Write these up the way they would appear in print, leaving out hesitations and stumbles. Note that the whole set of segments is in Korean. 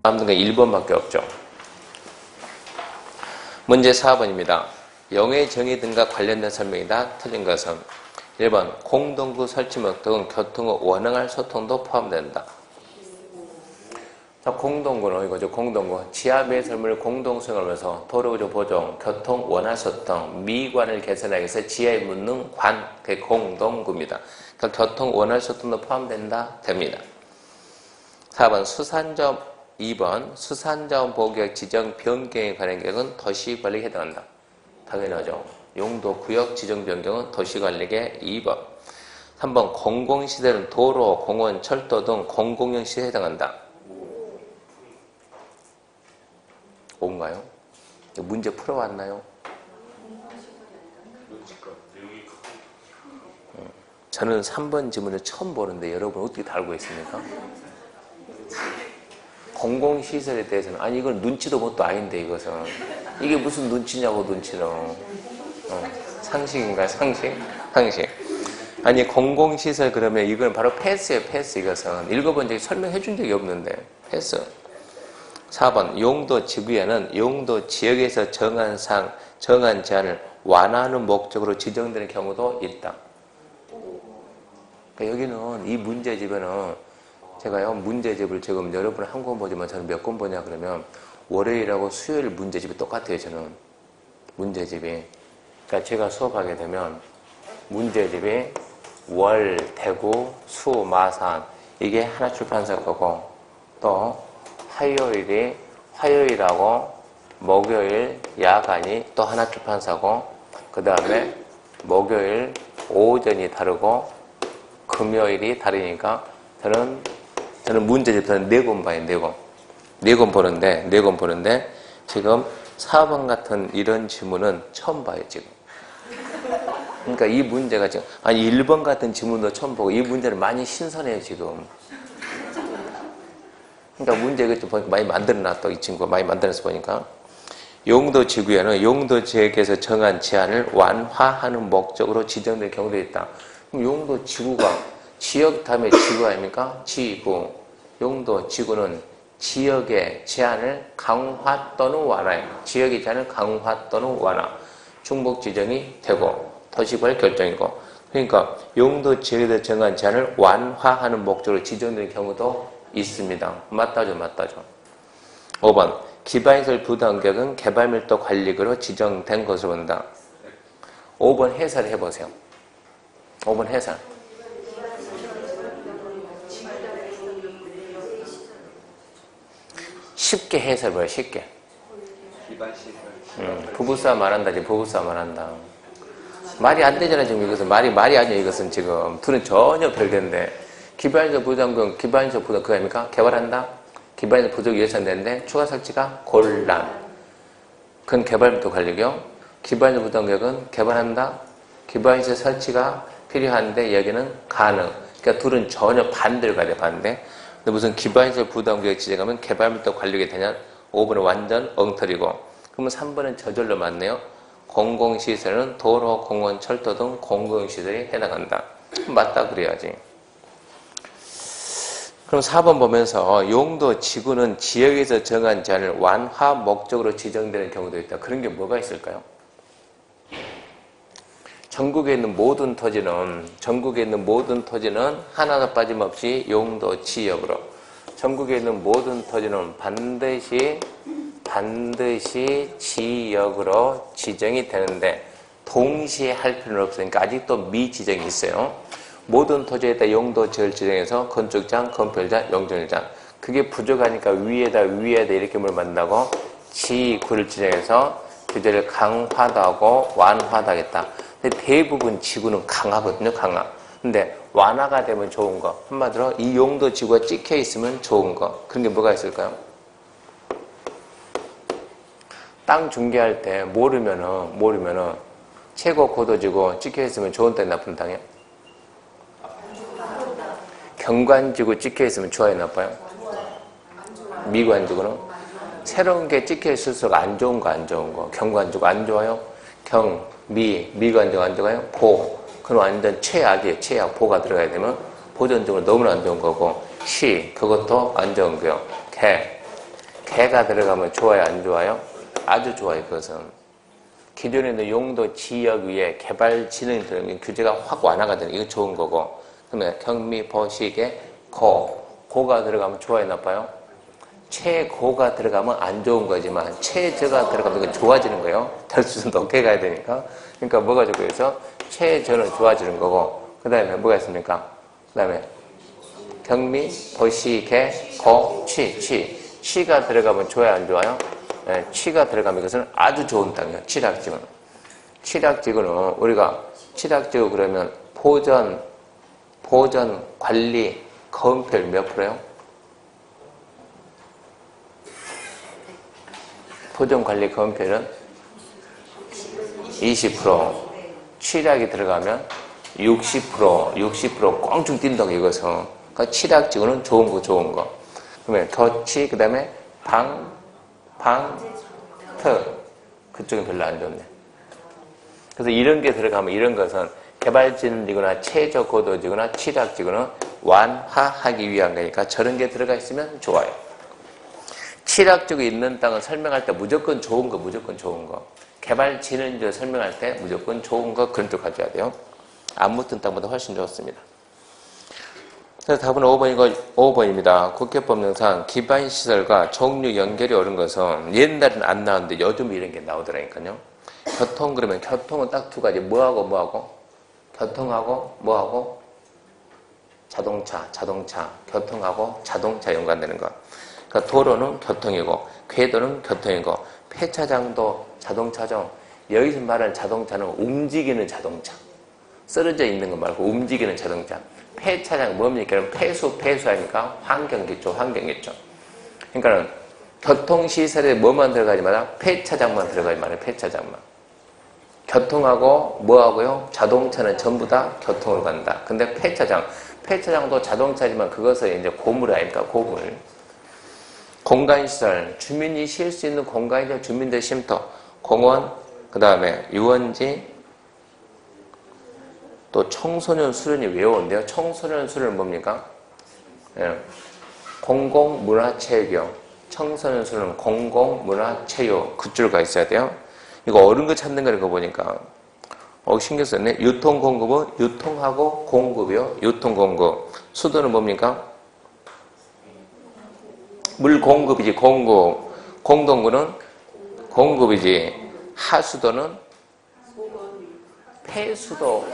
남는 건 1번밖에 없죠. 문제 4번입니다. 영의 정의 등과 관련된 설명이다. 틀린 것은 1번 공동구 설치 목적은 교통의 원활한 소통도 포함된다. 자, 공동구는 이거죠. 공동구. 지하 배설물 공동 수행하면서 도로구조 보정, 교통 원활 소통, 미관을 개선하기 위해서 지하에 묻는 관, 그게 공동구입니다. 그러니까 교통 원활 소통도 포함된다. 됩니다. 4번 수산점 2번 수산자원 보호구역 지정 변경에 관한 계획은 도시관리에 해당한다. 당연하죠. 용도 구역 지정 변경은 도시관리계 2번. 3번 공공시설은 도로, 공원, 철도 등 공공용 시설에 해당한다. 5인가요? 문제 풀어왔나요? 저는 3번 지문을 처음 보는데 여러분 어떻게 다 알고 있습니까? 공공시설에 대해서는 아니 이건 눈치도 뭣도 아닌데 이것은 이게 무슨 눈치냐고 눈치는 상식인가요? 상식? 아니 공공시설 그러면 이건 바로 패스예요. 패스. 이것은 읽어본 적이 설명해 준 적이 없는데 패스. 4번 용도 지구에는 용도 지역에서 정한 제한을 완화하는 목적으로 지정되는 경우도 있다. 그러니까 여기는 이 문제집에는 제가요 문제집을 지금 여러분 한 권 보지만 저는 몇 권 보냐 그러면 월요일하고 수요일 문제집이 똑같아요. 저는 문제집이. 그러니까 제가 수업하게 되면 문제집이 월, 대구, 수, 마산 이게 하나 출판사 거고 또 화요일하고 목요일 야간이 또 하나 출판사고 그 다음에 목요일 오전이 다르고 금요일이 다르니까 저는 문제집 저는 4권 봐요. 4권 보는데 지금 4번 같은 이런 지문은 처음 봐요. 지금. 그러니까 이 문제가 지금 아니 1번 같은 지문도 처음 보고 이 문제는 많이 신선해요. 지금. 그러니까 문제 이것 좀 보니까 많이 만들어놨다. 이 친구가 많이 만들어서 보니까 용도 지구에는 용도 지역에서 정한 제한을 완화하는 목적으로 지정된 경우도 있다. 그럼 용도 지구가 지역 다음에 지구 아닙니까? 지구. 용도 지구는 지역의 제한을 강화 또는 완화해. 지역의 제한을 강화 또는 완화. 중복 지정이 되고 도시발 결정이고. 그러니까 용도 지역에서 정한 제한을 완화하는 목적으로 지정된 경우도 있습니다. 맞다죠. 5번 기반시설 부담격은 개발밀도 관리구로 지정된 것으로 본다. 5번 해설을 해보세요. 5번 해설. 쉽게 해설해봐요. 쉽게. 부부싸움 안 한다. 지금 부부싸움 안 한다. 말이 안 되잖아. 지금 이것은 말이 아니야. 이것은 지금 둘은 전혀 별개인데 기반시설 부담금 그거 아닙니까? 개발한다. 기반시설 부족이 예상되는데 추가 설치가 곤란. 그건 개발밀도 관리고요. 기반시설 부담금은 개발한다. 기반시설 설치가 필요한데 여기는 가능. 그러니까 둘은 전혀 반대를 가야 돼. 반대. 근데 무슨 기반시설 부담구역 지정하면 개발밀도 관리가 되냐? 5번은 완전 엉터리고. 그러면 3번은 저절로 맞네요. 공공시설은 도로, 공원, 철도 등 공공시설에 해당한다. 맞다 그래야지. 그럼 4번 보면서 용도 지구는 지역에서 정한 제한을 완화 목적으로 지정되는 경우도 있다. 그런 게 뭐가 있을까요? 전국에 있는 모든 토지는 하나도 빠짐없이 용도 지역으로 전국에 있는 모든 토지는 반드시 지역으로 지정이 되는데 동시에 할 필요는 없으니까 아직도 미지정이 있어요. 모든 토지에다 용도 지역을 지정해서 건축장, 건폐일장, 용적일장 그게 부족하니까 위에다 이렇게 뭘 만든다고 지구를 지정해서 규제를 강화도 하고 완화도 하겠다. 근데 대부분 지구는 강하거든요. 강화. 근데 완화가 되면 좋은 거. 한마디로 이 용도 지구가 찍혀 있으면 좋은 거. 그런 게 뭐가 있을까요? 땅 중개할 때 모르면은 최고 고도지구 찍혀 있으면 좋은 땅이 나쁜 땅이에요? 경관지구 찍혀 있으면 좋아요, 나빠요? 미관지구는? 새로운 게 찍혀 있을수록 안 좋은 거. 경관지구 안 좋아요? 미관지구 안 좋아요? 그건 완전 최악이에요. 최악. 보가 들어가야 되면 보존적으로 너무나 안 좋은 거고 그것도 안 좋은 거요. 개가 들어가면 좋아요, 안 좋아요? 아주 좋아요, 그것은. 기존에는 용도 지역 위에 개발 진흥이 들어가면 규제가 확 완화가 되는, 이거 좋은 거고. 그러면 경미, 버시계, 고가 들어가면 좋아요, 나빠요? 최고가 들어가면 안 좋은 거지만 최저가 들어가면 이건 좋아지는 거예요. 덜수는 높게 가야 되니까. 그러니까 뭐가 좋고 해서 최저는 좋아지는 거고, 그 다음에 뭐가 있습니까? 그 다음에 경미, 버시, 개, 고, 취가 들어가면 좋아요, 안 좋아요? 네, 취가 들어가면 이것은 아주 좋은 땅이에요. 칠학지구는. 칠학지구는 우리가 칠학지구 그러면 보전, 관리, 건폐율 몇 프로요? 보전, 관리, 건폐율은 20%. 칠학이 들어가면 60% 꽝충 뛴다고 이것은. 그러니까 칠학지구는 좋은 거. 그러면 격치, 그 다음에 트. 그쪽은 별로 안 좋네. 그래서 이런 게 들어가면 이런 것은 개발진지구나 최저고도지구나 칠학지구는 완화하기 위한 거니까 저런 게 들어가 있으면 좋아요. 칠학지구 있는 땅은 설명할 때 무조건 좋은 거. 개발진흥지구 설명할 때 무조건 좋은 거 그런 쪽 가져야 돼요. 안 묻은 땅보다 훨씬 좋습니다. 그래서 답은 5번입니다. 국회법령상 기반시설과 종류 연결이 옳은 것은 옛날에는 안 나왔는데 요즘 이런 게 나오더라니까요. 교통 그러면 교통은 딱 두 가지. 뭐하고? 교통하고 뭐하고? 자동차. 교통하고 자동차 연관되는 거. 그러니까 도로는 교통이고 궤도는 교통이고 폐차장도 자동차죠. 여기서 말하는 자동차는 움직이는 자동차. 쓰러져 있는 거 말고 움직이는 자동차. 폐차장 뭡니까? 폐수 아닙니까? 환경기초. 그러니까는 교통시설에 뭐만 들어가지 마라? 폐차장만 들어가지 마라. 폐차장만. 교통하고 뭐하고요? 자동차는 전부 다 교통으로 간다. 근데 폐차장도 자동차지만 그것은 이제 고물 아닙니까? 고물. 공간시설, 주민이 쉴 수 있는 공간이죠. 주민들 쉼터, 공원, 그 다음에 유원지, 또 청소년 수련이 외워온대요. 청소년 수련은 뭡니까? 예. 공공문화체육이요. 청소년 수련은 공공문화체육 그 줄가 있어야 돼요. 이거 옳은 거 찾는 거 이거 보니까 신경 썼네. 유통공급은 유통하고 공급이요. 유통공급. 수도는 뭡니까? 물 공급이지. 공급. 공동구는 공급이지. 하수도는 폐수도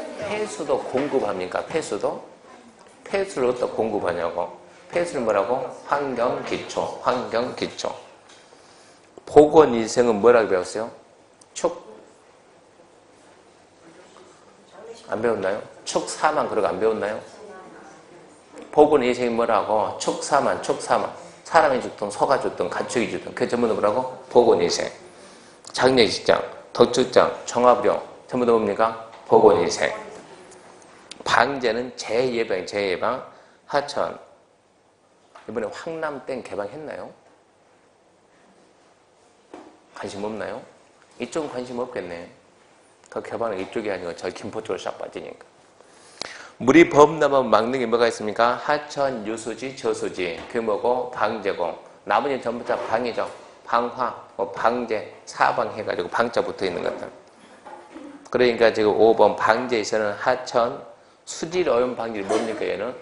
공급합니까? 폐수를 어디다 공급하냐고. 폐수는 뭐라고? 환경기초. 보건위생은 뭐라고 배웠어요? 안 배웠나요? 축사만 그러고 안 배웠나요? 보건위생이 뭐라고? 축사만. 사람이 죽든 소가 죽든 가축이 죽든 그게 전부 다 뭐라고? 보건위생. 장례식장, 덕축장, 종합병 전부 다 뭡니까? 보건위생. 방제는 재예방. 하천. 이번에 황남댐 개방했나요? 관심 없나요? 이쪽은 관심 없겠네. 그 개방은 이쪽이 아니고 저 김포 쪽으로 싹 빠지니까. 물이 범람하면 막는 게 뭐가 있습니까? 하천, 유수지, 저수지. 그게 뭐고? 방제고. 나머지는 전부 다 방이죠. 방화, 방제, 사방해가지고 방자 붙어 있는 것들. 그러니까 지금 5번 방제에서는 하천, 수질 오염 방지를 뭡니까 얘는?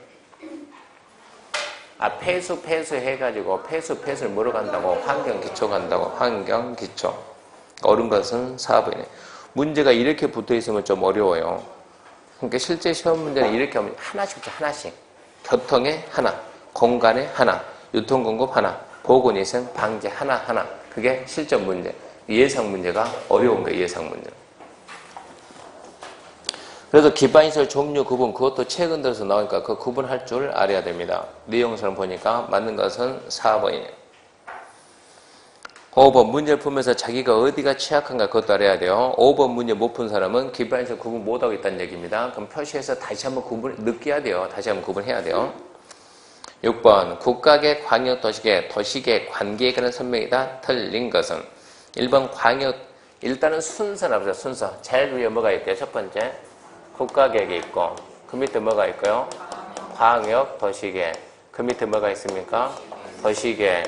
폐수 해가지고 폐수를 뭐로 간다고? 환경기초 간다고. 환경기초. 옳은 것은 4번이네. 문제가 이렇게 붙어 있으면 좀 어려워요. 그러니까 실제 시험 문제는 이렇게 하면 하나씩. 교통에 하나, 공간에 하나, 유통공급 하나, 보건위생, 방제 하나. 그게 실전 문제. 예상 문제가 어려운 거예요, 예상 문제. 그래서 기반시설 종류 구분, 그것도 최근 들어서 나오니까 그 구분할 줄 알아야 됩니다. 내용서는 보니까 맞는 것은 4번이네요. 5번 문제를 풀면서 자기가 어디가 취약한가 그것도 알아야 돼요. 5번 문제 못 푼 사람은 기반시설 구분 못하고 있다는 얘기입니다. 그럼 표시해서 다시 한번 느껴야 돼요. 다시 한번 구분해야 돼요. 6번 국가계, 광역도시계, 도시계, 관계에 관한 설명이다. 틀린 것은 1번 광역, 일단은 순서나 보자. 순서. 제일 위에 뭐가 있대요? 첫 번째 국가계획이 있고 그 밑에 뭐가 있고요? 광역, 도시계. 그 밑에 뭐가 있습니까? 도시계,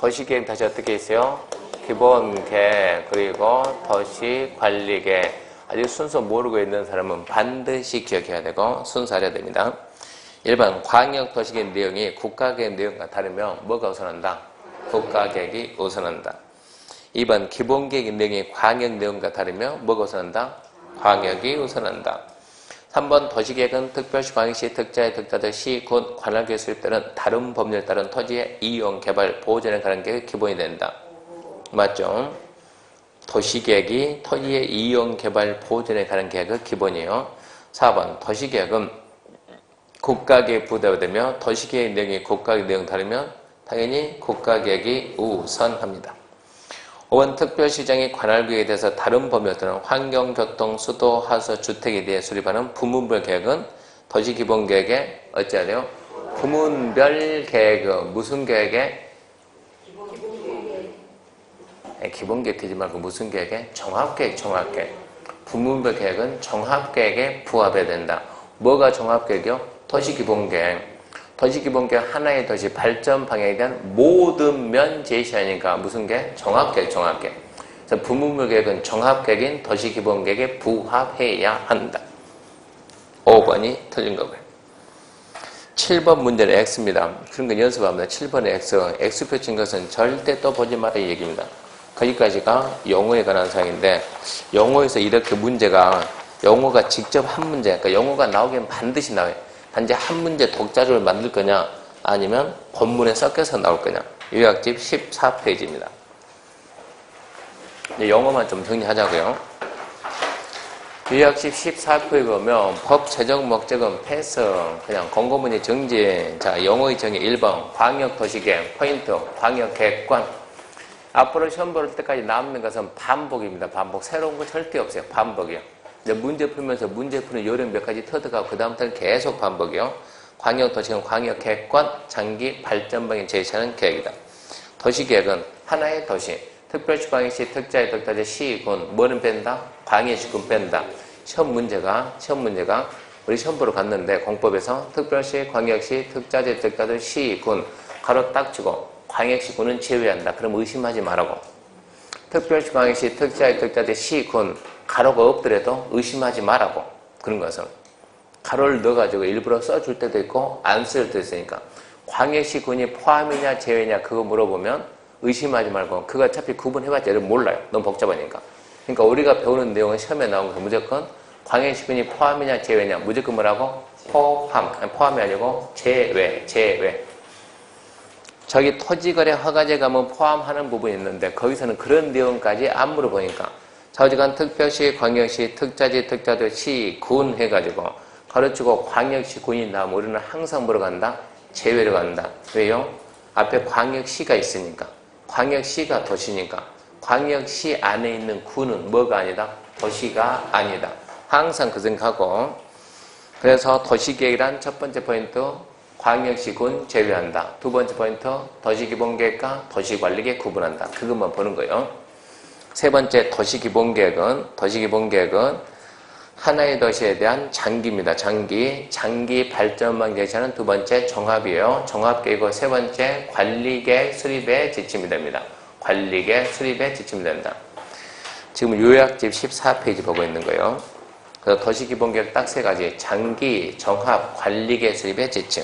도시계획 다시 어떻게 있어요? 기본계획, 그리고 도시관리계획. 아직 순서 모르고 있는 사람은 반드시 기억해야 되고 순서 알아야 됩니다. 1번 광역도시계획 내용이 국가계획 내용과 다르면 뭐가 우선한다? 국가계획이 우선한다. 2번 기본계획 내용이 광역 내용과 다르면 뭐가 우선한다? 광역이 우선한다. 3번 도시계획은 특별시, 광역시, 특자의 특자들, 시, 군, 관할구에 수립되는 다른 법률에 따른 토지의 이용, 개발, 보존에 관한 계획이 기본이 된다. 맞죠? 도시계획이 토지의 이용, 개발, 보존에 관한 계획이 기본이에요. 4번 도시계획은 국가계획 부담되며 도시계획 내용이 국가계획 내용 다르면 당연히 국가계획이 우선합니다. 5번 특별시장이 관할구에 대해서 다른 법률에 따른 환경, 교통, 수도, 하수, 주택에 대해 수립하는 부문별 계획은 도시기본계획에 어찌해야 돼요? 부문별 계획, 무슨 계획에? 기본계획 되지 말고 무슨 계획에? 종합계획, 종합계획. 부문별 계획은 종합계획에 부합해야 된다. 뭐가 종합계획이요? 도시기본계획. 도시기본계획 하나의 도시 발전 방향에 대한 모든 면 제시하니까 무슨 계획? 종합계획, 종합계획. 그래서 부문별 계획은 종합계획인 도시기본계획에 부합해야 한다. 5번이 틀린 거고요. 7번 문제는 X입니다. 그런 거 연습합니다. 7번의 X. X표 친 것은 절대 또 보지 마라 이 얘기입니다. 거기까지가 영어에 관한 사항인데 영어에서 이렇게 문제가 영어가 직접 한 문제, 그러니까 영어가 나오기엔 반드시 나와요. 단지 한 문제 독자적으로 만들 거냐 아니면 본문에 섞여서 나올 거냐. 요약집 14페이지입니다. 영어만 좀 정리하자고요. 요약집 14페이지 보면 법 최종 목적은 패스, 그냥 공고문의 정지. 자, 영어의 정의 1번 광역도시계획 포인트, 광역객관. 앞으로 시험 볼 때까지 남는 것은 반복입니다. 반복. 새로운 거 절대 없어요. 반복이요. 이제 문제 풀면서 문제 푸는 요령 몇 가지 터득하고 그 다음부터는 계속 반복이요. 광역도시는 광역객관, 장기 발전방향 제시하는 계획이다. 도시계획은 하나의 도시, 특별시, 광역시, 특자의 특자재, 시, 군, 뭐는 뺀다? 광역시, 군 뺀다. 시험 문제가 우리 시험 보러 갔는데 공법에서 특별시, 광역시, 특자재, 특자들, 시, 군 가로 딱 치고 광역시, 군은 제외한다. 그럼 의심하지 말라고. 특별시, 광역시, 특자의 특자재, 시, 군 가로가 없더라도 의심하지 말라고. 그런 것은 가로를 넣어가지고 일부러 써줄 때도 있고 안 쓸 때도 있으니까 광역시, 군이 포함이냐 제외냐 그거 물어보면 의심하지 말고 그거 어차피 구분해봤자 여러분 몰라요. 너무 복잡하니까. 그러니까 우리가 배우는 내용은 시험에 나온 것은 무조건 광역시, 군이 포함이냐 제외냐 무조건 뭐라고? 포함. 아니, 포함이 아니고 제외. 저기 토지거래 허가제 가면 포함하는 부분이 있는데 거기서는 그런 내용까지 안 물어보니까 좌우지간 특별시, 광역시, 특자지, 특자도, 시, 군 해가지고 가르치고 광역시, 군이 나오면 우리는 항상 뭐로 간다? 제외로 간다. 왜요? 앞에 광역시가 있으니까. 광역시가 도시니까. 광역시 안에 있는 군은 뭐가 아니다? 도시가 아니다. 항상 그 생각하고 그래서 도시계획이란 첫 번째 포인트 광역시, 군 제외한다. 두 번째 포인트 도시기본계획과 도시관리계획 구분한다. 그것만 보는 거예요. 세 번째 도시기본계획은 하나의 도시에 대한 장기입니다. 장기 발전만 제시하는 두 번째 종합이에요. 종합계획이고 세 번째 관리계획 수립의 지침이 됩니다. 관리계획 수립의 지침이 된다. 지금 요약집 14페이지 보고 있는 거예요. 그래서 도시기본계획 딱 세 가지. 장기, 종합, 관리계획 수립의 지침.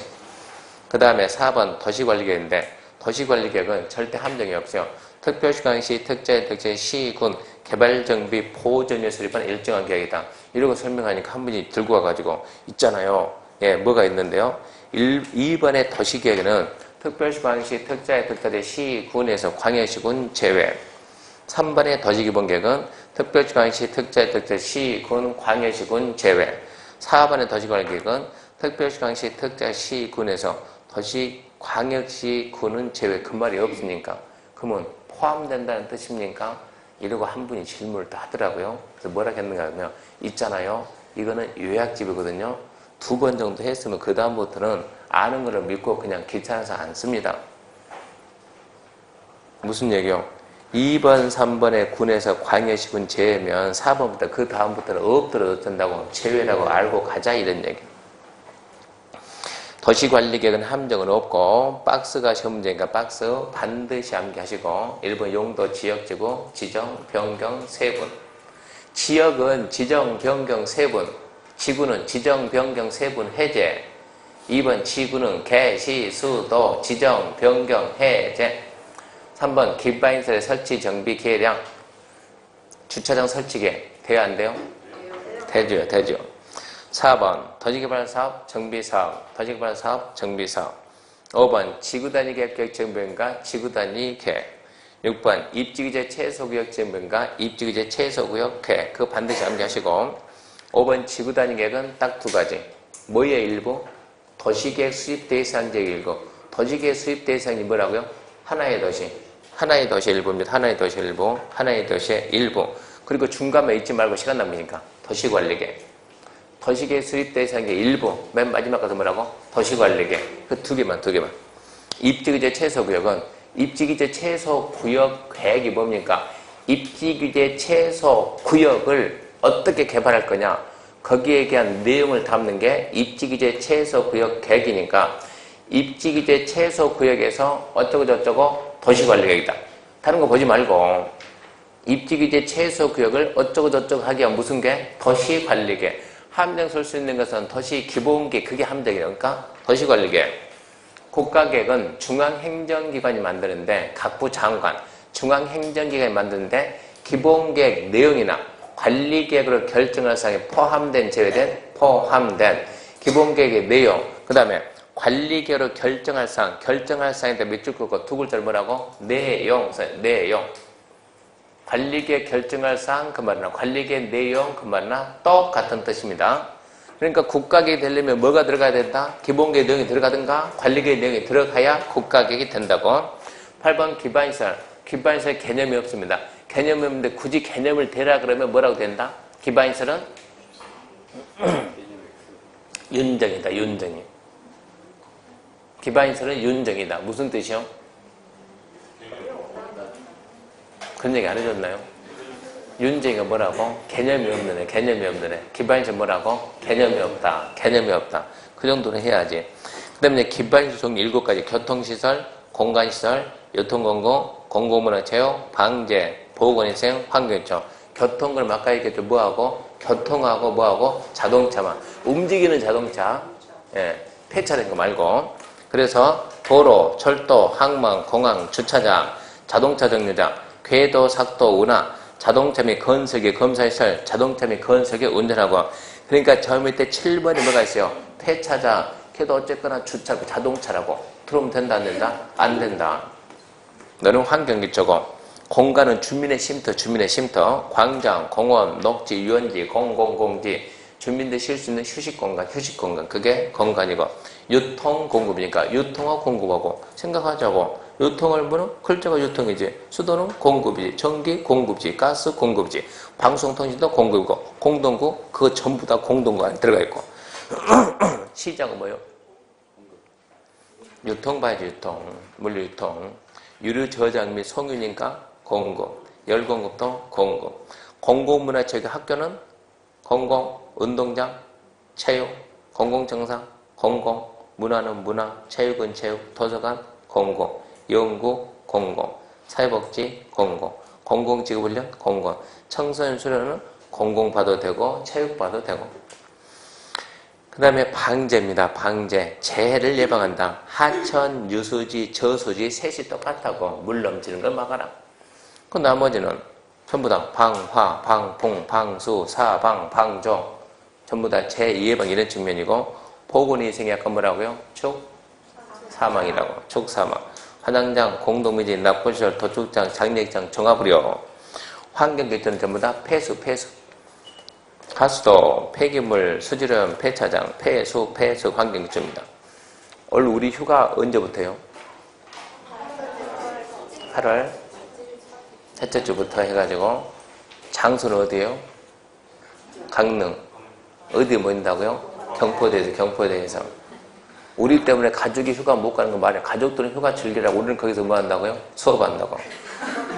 그 다음에 4번 도시관리계획인데 도시관리계획은 절대 함정이 없어요. 특별시, 광역시, 특자의 특제, 시, 군, 개발정비, 보존에 수립한 일정한 계획이다. 이러고 설명하니까 한 분이 들고 와가지고 있잖아요. 예, 뭐가 있는데요. 2번의 도시계획에는 특별시, 광역시, 특자의 특자재, 시, 군에서 광역시, 군 제외. 3번의 도시기본계획은 특별시, 광역시, 특자의 특제, 시, 군, 광역시, 군 제외. 4번의 도시관리계획은 특별시, 광역시, 특자, 시, 군에서 도시, 광역시, 군은 제외. 그 말이 없으니까. 그러면 포함된다는 뜻입니까? 이러고 한 분이 질문을 또 하더라고요. 그래서 뭐라 했는가 하면 있잖아요. 이거는 요약집이거든요. 2번 정도 했으면 그 다음부터는 아는 거를 믿고 그냥 귀찮아서 안 씁니다. 무슨 얘기요? 2번, 3번에 군에서 광역시군 제외면 4번부터 그 다음부터는 없더라도 어쩐다고 제외라고 알고 가자 이런 얘기. 도시관리계획은 함정은 없고 박스가 시험 문제니까 박스 반드시 암기하시고 1번 용도 지역지구 지정 변경 세분 지역은 지정 변경 세분 지구는 지정 변경 세분 해제 2번 지구는 개시 수도 지정 변경 해제 3번 기반시설 설치 정비 계량 주차장 설치계 돼야 안 돼요? 되죠 되죠 4번 도시개발사업 정비사업 도시개발사업 정비사업 5번 지구단위 계획 정비인가 지구단위 계획 6번 입지규제 최소구역 정비인가 입지규제 최소구역 계획 그거 반드시 암기하시고 5번 지구단위 계획은 딱 두 가지 뭐의 일부? 도시계획 수립 대상지의 일부 도시계획 수립 대상이 뭐라고요? 하나의 도시 하나의 도시 일부입니다. 하나의 도시 일부 하나의 도시의 일부 그리고 중간에 잊지 말고 시간 낭비니까 도시관리계획 도시계획 수립 대상의 일부 맨 마지막 가서 뭐라고? 도시관리계획 그 두 개만 입지규제 최소구역은 입지규제 최소구역 계획이 뭡니까? 입지규제 최소구역을 어떻게 개발할 거냐 거기에 대한 내용을 담는 게 입지규제 최소구역 계획이니까 입지규제 최소구역에서 어쩌고저쩌고 도시관리계획이다. 다른 거 보지 말고 입지규제 최소구역을 어쩌고저쩌고 하기 위한 무슨 게? 도시관리계획 함정 쓸 수 있는 것은 도시기본계획 그게 함정이에요. 그러니까 도시관리계획 국가계획은 중앙행정기관이 만드는데 각부 장관 중앙행정기관이 만드는데 기본계획 내용이나 관리계획으로 결정할 사항이 포함된 제외된 포함된 기본계획의 내용 그 다음에 관리계획으로 결정할 사항인데 몇 줄 긋고 두 글자를 뭐라고? 내용 관리계획 결정할 사항 그 말이나 관리계획 내용 그 말이나 똑같은 뜻입니다. 그러니까 국가계획이 되려면 뭐가 들어가야 된다? 기본계획 내용이 들어가든가 관리계획 내용이 들어가야 국가계획이 된다고. 8번 기반시설 개념이 없습니다. 개념이 없는데 굳이 개념을 대라 그러면 뭐라고 된다? 기반시설은 윤정이다. 윤정이. 기반시설은 윤정이다. 무슨 뜻이요? 그런 얘기 안 해줬나요? 윤정이가 뭐라고? 개념이 없는 애. 기반시설 뭐라고? 개념이 없다. 그 정도는 해야지. 그 다음에 기반시설 종류 7가지. 교통시설, 공간시설, 유통공공, 공공문화체육, 방제, 보건위생, 환경청. 교통을 아까 얘기했죠. 뭐하고? 교통하고 뭐하고? 자동차만. 움직이는 자동차. 예, 폐차된 거 말고. 그래서 도로, 철도, 항만, 공항, 주차장, 자동차 정류장, 궤도, sak도, 운하, 자동차 및 건설계, 검사시설, 자동차 및 건설계 운전하고. 그러니까 저 밑에 7번에 뭐가 있어요? 폐차장, 걔도 어쨌거나 주차, 자동차라고. 들어오면 된다, 안 된다? 안 된다. 너는 환경기초고. 공간은 주민의 쉼터, 광장, 공원, 녹지, 유원지, 공공공지, 주민들 쉴 수 있는 휴식공간, 그게 공간이고. 유통공급이니까 유통하고 공급하고 생각하자고. 유통을 뭐는? 글자가 유통이지. 수도는 공급이지. 전기 공급지, 가스 공급지, 방송통신도 공급이고. 공동구, 그거 전부 다 공동구 안에 들어가 있고. 시장은 뭐요? 유통 봐야지, 유통. 물류유통. 유류 저장 및 송유니까 공급. 열공급도 공급. 공공문화체육 학교는 공공, 운동장, 체육, 공공정상, 공공, 문화는 문화, 체육은 체육, 도서관, 공공, 연구, 공공, 사회복지, 공공, 공공지구훈련, 공공, 청소년 수련은 공공 봐도 되고 체육 봐도 되고. 그 다음에 방제입니다. 방제. 재해를 예방한다. 하천, 유수지, 저수지 셋이 똑같다고. 물 넘치는 걸 막아라. 그 나머지는 전부 다 방화, 방풍, 방수, 사방, 방조 전부 다 재예방 이런 측면이고 보건위생이 약간 뭐라고요? 축사망이라고. 축사망. 화장장, 공동묘지, 납골시설, 도축장, 장례장, 종합의료. 환경교체는 전부 다 폐수. 가수도, 폐기물, 수질염, 폐차장, 폐수 환경교체입니다. 올 우리 휴가 언제부터요? 8월 셋째 주부터 해가지고 장소는 어디예요? 강릉. 어디에 모인다고요? 경포대에서. 우리 때문에 가족이 휴가 못 가는 거 말이야. 가족들은 휴가 즐기라고 우리는 거기서 뭐 한다고요? 수업한다고.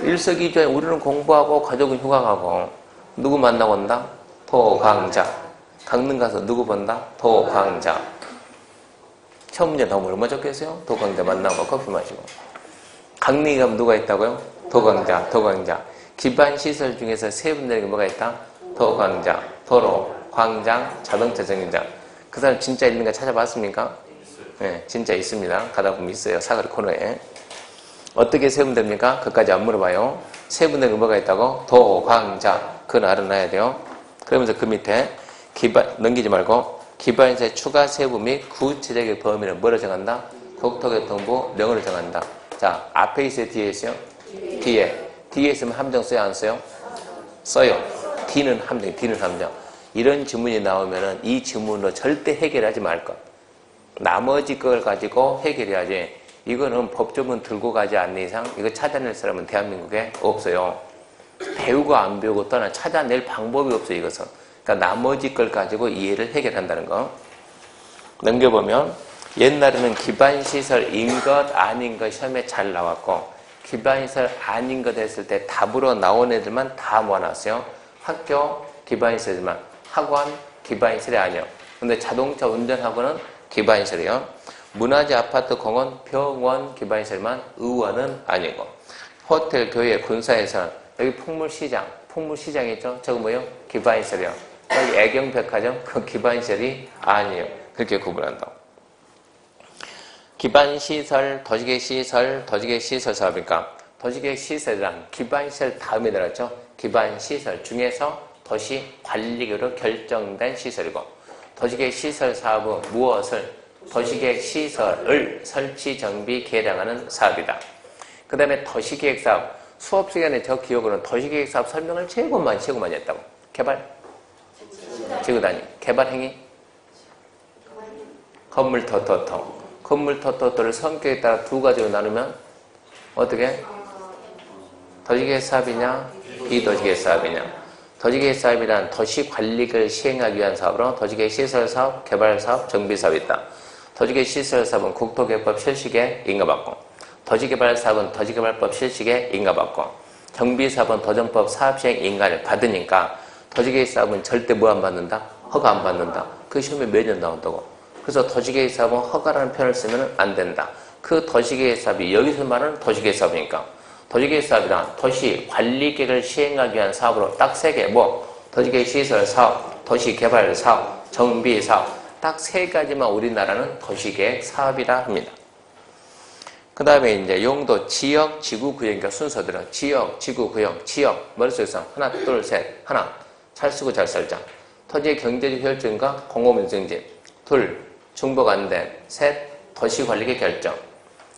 일석이조에 우리는 공부하고 가족은 휴가 가고. 누구 만나고 온다? 토강자. 강릉 가서 누구 본다? 토강자. 시험 문제 나오면 얼마나 좋겠어요? 도강자 만나고 커피 마시고. 강릉에 가면 누가 있다고요? 도강자. 기반시설 중에서 세분들에게 뭐가 있다? 도강자, 도로, 광장, 자동차 정류장. 그 사람 진짜 있는 거 찾아봤습니까? 네, 진짜 있습니다. 가다 보면 있어요. 사거리 코너에. 어떻게 세우면 됩니까? 그것까지 안 물어봐요. 세분들에게 뭐가 있다고? 도광자. 그건 알아놔야 돼요. 그러면서 그 밑에 넘기지 말고 기반시설 추가 세부 및 구체적인 범위를 뭐로 정한다? 국토교통부 명으로 정한다. 자, 앞에 있어요? 뒤에 있어요? 뒤에 있으면 함정 써요? 안 써요? 써요. D는 함정. 이런 지문이 나오면은 이 지문으로 절대 해결하지 말 것. 나머지 걸 가지고 해결해야지. 이거는 법조문 들고 가지 않는 이상 이거 찾아낼 사람은 대한민국에 없어요. 배우고 안 배우고 떠나 찾아낼 방법이 없어요, 이것은. 그러니까 나머지 걸 가지고 이해를 해결한다는 거. 넘겨보면 옛날에는 기반시설인 것 아닌 것 시험에 잘 나왔고 기반시설 아닌 것 했을 때 답으로 나온 애들만 다 모아놨어요. 학교 기반시설만, 학원 기반시설이 아니요. 근데 자동차 운전학원은 기반시설이요. 문화재, 아파트, 공원, 병원 기반시설만, 의원은 아니고. 호텔, 교회, 군사시설, 여기 풍물시장 있죠? 저거 뭐예요? 기반시설이요. 여기 애경백화점, 그 기반시설이 아니에요. 그렇게 구분한다고. 기반시설, 도시계시설 사업이니까 도시계시설이란 기반시설 다음에 들었죠? 기반시설 중에서 도시관리계로 결정된 시설이고 도시계시설 사업은 무엇을? 도시계획시설을 설치, 정비, 개량하는 사업이다. 그 다음에 도시계획사업, 수업 시간에 저 기억으로는 도시계획사업 설명을 최고 많이 했다고. 개발? 지구단위. 개발행위? 건물 토토토를 성격에 따라 두 가지로 나누면 어떻게? 도시계획사업이냐? 비도시계획사업이냐? 도시계획사업이란 도시관리를 시행하기 위한 사업으로 도시계획시설사업, 개발사업, 정비사업이 있다. 도시계획시설사업은 국토개발법 실시에 인가받고 도시개발사업은 도시개발법 실시에 인가받고 정비사업은 도정법 사업시행 인가를 받으니까 도시계획사업은 절대 뭐 안 받는다? 허가 안 받는다. 그 시험에 매년 나온다고. 그래서 도시계획사업은 허가라는 표현을 쓰면 안 된다. 그 도시계획사업이 여기서 말하는 도시계획사업이니까 도시계획사업이란 도시관리계획을 시행하기 위한 사업으로 딱 세 개, 도시계획시설사업, 도시개발사업, 정비사업 딱 세 가지만 우리나라는 도시계획 사업이라 합니다. 그 다음에 이제 용도, 지역, 지구, 구역이니까 순서들은 지역, 지구, 구역, 지역, 머릿속에서 하나, 둘, 셋, 하나, 잘 쓰고 잘 살자. 토지의 경제적 효율증과 공공민 증진, 둘, 중복 안 된, 셋, 도시관리계 결정.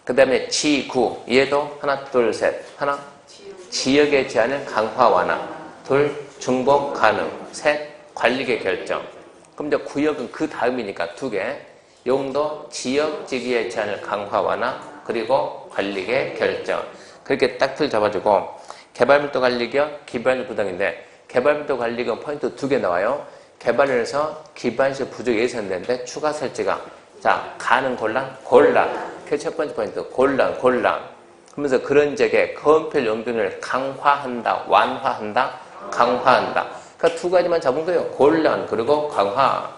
그 다음에 지구, 얘도 하나, 둘, 셋, 하나, 지역의 제한을 강화 완화, 둘, 중복 가능, 셋, 관리계 결정. 그럼 이제 구역은 그 다음이니까 두 개. 용도, 지역, 지구의 제한을 강화 완화, 그리고 관리계 결정. 그렇게 딱 틀 잡아주고 개발밀도 관리격, 기반시설 부담인데 개발밀도 관리격 포인트 두 개 나와요. 개발을 해서 기반시설 부족 예상되는데 추가 설치가 자, 가능 곤란? 그 첫 번째 포인트 곤란. 그러면서 그런 지역에 건폐 용도를 강화한다, 완화한다, 강화한다. 그러니까 두 가지만 잡은 거예요. 곤란 그리고 강화.